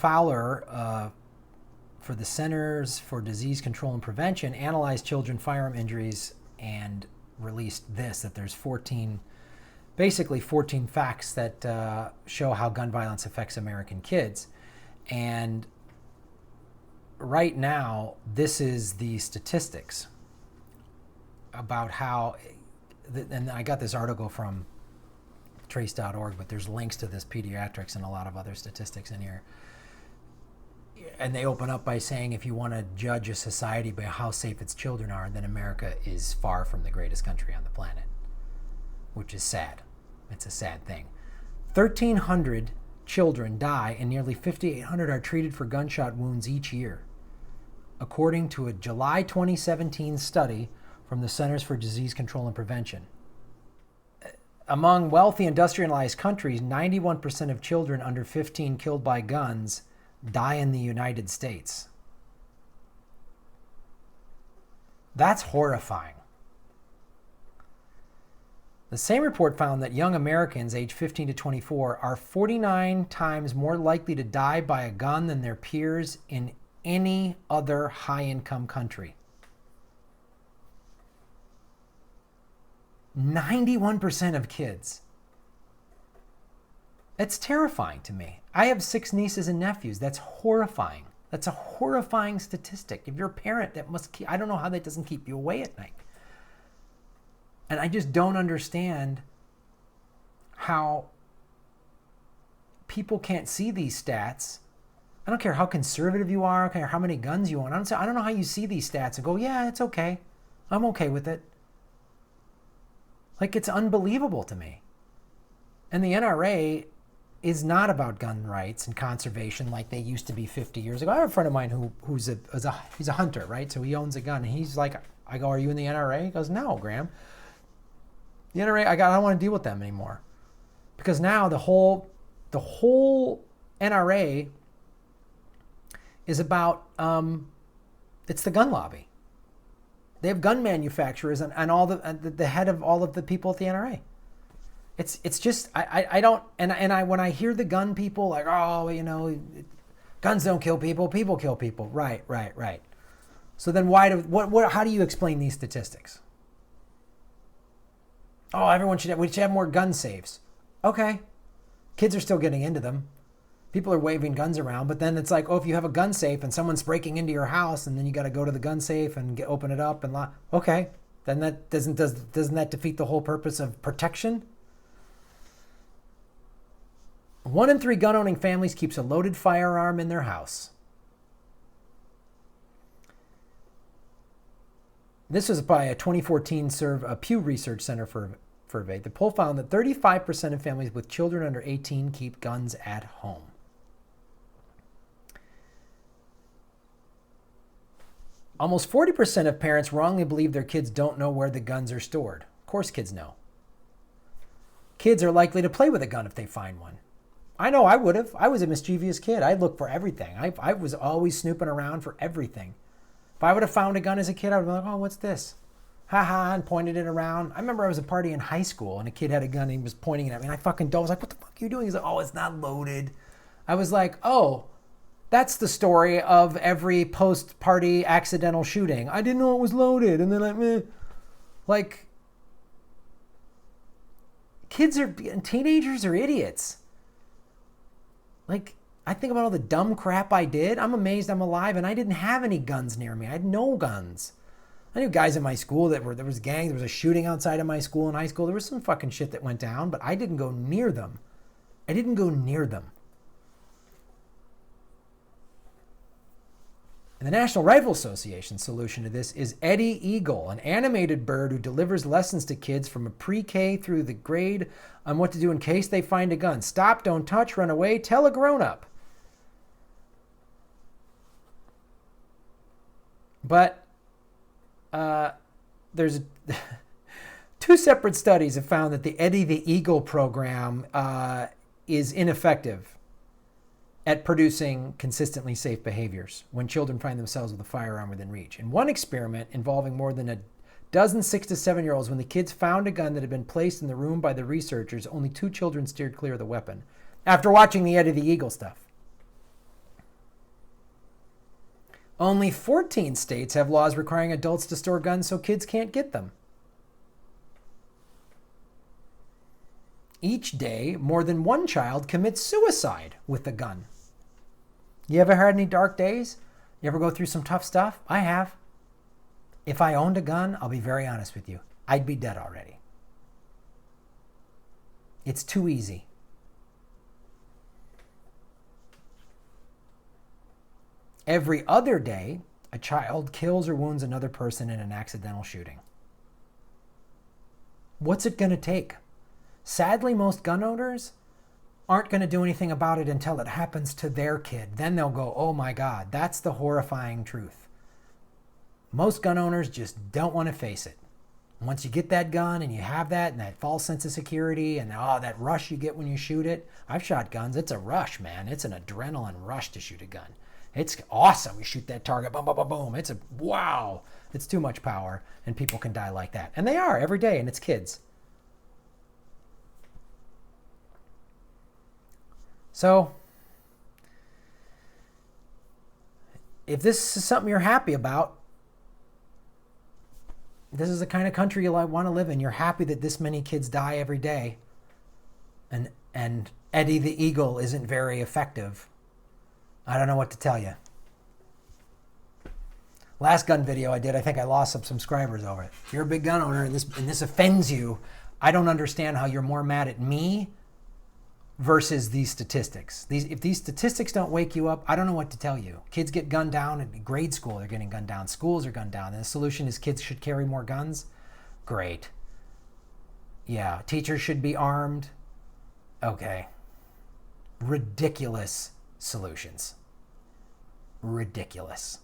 Fowler for the Centers for Disease Control and Prevention analyzed children firearm injuries and released this, that there's 14 facts that show how gun violence affects American kids. And right now, this is the statistics about how, and I got this article from trace.org, but there's links to this pediatrics and a lot of other statistics in here. And they open up by saying if you want to judge a society by how safe its children are, then America is far from the greatest country on the planet, which is sad. It's a sad thing. 1,300 children die and nearly 5,800 are treated for gunshot wounds each year, according to a July 2017 study from the Centers for Disease Control and Prevention. Among wealthy industrialized countries, 91% of children under 15 killed by guns die in the United States. That's horrifying. The same report found that young Americans aged 15 to 24 are 49 times more likely to die by a gun than their peers in any other high-income country. 91% of kids. It's terrifying to me. I have 6 nieces and nephews. That's horrifying. That's a horrifying statistic. If you're a parent, that must keep, I don't know how that doesn't keep you away at night. And I just don't understand how people can't see these stats. I don't care how conservative you are, I don't care how many guns you own. I don't know how you see these stats and go, yeah, it's okay. I'm okay with it. Like, it's unbelievable to me. And the NRA is not about gun rights and conservation like they used to be 50 years ago. I have a friend of mine he's a hunter, right? So he owns a gun. And he's like, I go, are you in the NRA? He goes, no, Graham. The NRA, I don't want to deal with them anymore. Because now the whole NRA is about, it's the gun lobby. They have gun manufacturers and all the head of all of the people at the NRA. It's just, I don't, and when I hear the gun people like, oh, you know, guns don't kill people, people kill people. Right. So then how do you explain these statistics? Oh, we should have more gun safes. Okay. Kids are still getting into them. People are waving guns around, but then it's like, oh, if you have a gun safe and someone's breaking into your house and then you got to go to the gun safe and open it up and lock. Okay. Then that doesn't that defeat the whole purpose of protection? 1 in 3 gun-owning families keeps a loaded firearm in their house. This was by a 2014 Pew Research Center survey. The poll found that 35% of families with children under 18 keep guns at home. Almost 40% of parents wrongly believe their kids don't know where the guns are stored. Of course kids know. Kids are likely to play with a gun if they find one. I know I would have. I was a mischievous kid. I'd look for everything. I was always snooping around for everything. If I would have found a gun as a kid, I would have been like, oh, what's this? And pointed it around. I remember I was at a party in high school and a kid had a gun and he was pointing it at me and I fucking was like, what the fuck are you doing? He's like, oh, it's not loaded. I was like, oh, that's the story of every post-party accidental shooting. I didn't know it was loaded. And then teenagers are idiots. Like, I think about all the dumb crap I did. I'm amazed I'm alive and I didn't have any guns near me. I had no guns. I knew guys in my school there was gangs. There was a shooting outside of my school in high school. There was some fucking shit that went down, but I didn't go near them. And the National Rifle Association's solution to this is Eddie Eagle, an animated bird who delivers lessons to kids from a pre-K through the grade on what to do in case they find a gun. Stop, don't touch, run away, tell a grown-up. But there's 2 separate studies have found that the Eddie the Eagle program is ineffective at producing consistently safe behaviors when children find themselves with a firearm within reach. In one experiment involving more than a dozen 6 to 7-year-olds, when the kids found a gun that had been placed in the room by the researchers, only 2 children steered clear of the weapon after watching the Eddie the Eagle stuff. Only 14 states have laws requiring adults to store guns so kids can't get them. Each day, more than one child commits suicide with a gun. You ever had any dark days? You ever go through some tough stuff? I have. If I owned a gun, I'll be very honest with you, I'd be dead already. It's too easy. Every other day, a child kills or wounds another person in an accidental shooting. What's it going to take? Sadly, most gun owners aren't going to do anything about it until it happens to their kid. Then they'll go, oh my God, that's the horrifying truth. Most gun owners just don't want to face it. Once you get that gun and you have that and that false sense of security and that rush you get when you shoot it. I've shot guns. It's a rush, man. It's an adrenaline rush to shoot a gun. It's awesome. You shoot that target, boom, boom, boom, boom. It's wow. It's too much power and people can die like that. And they are every day, and it's kids. So if this is something you're happy about, this is the kind of country you want to live in. You're happy that this many kids die every day, and Eddie the Eagle isn't very effective. I don't know what to tell you. Last gun video I did, I think I lost some subscribers over it. If you're a big gun owner and this offends you, I don't understand how you're more mad at me versus these statistics. If these statistics don't wake you up, I don't know what to tell you. Kids get gunned down in grade school. They're getting gunned down. Schools are gunned down. And the solution is kids should carry more guns. Great. Yeah, teachers should be armed. Okay. Ridiculous solutions. Ridiculous.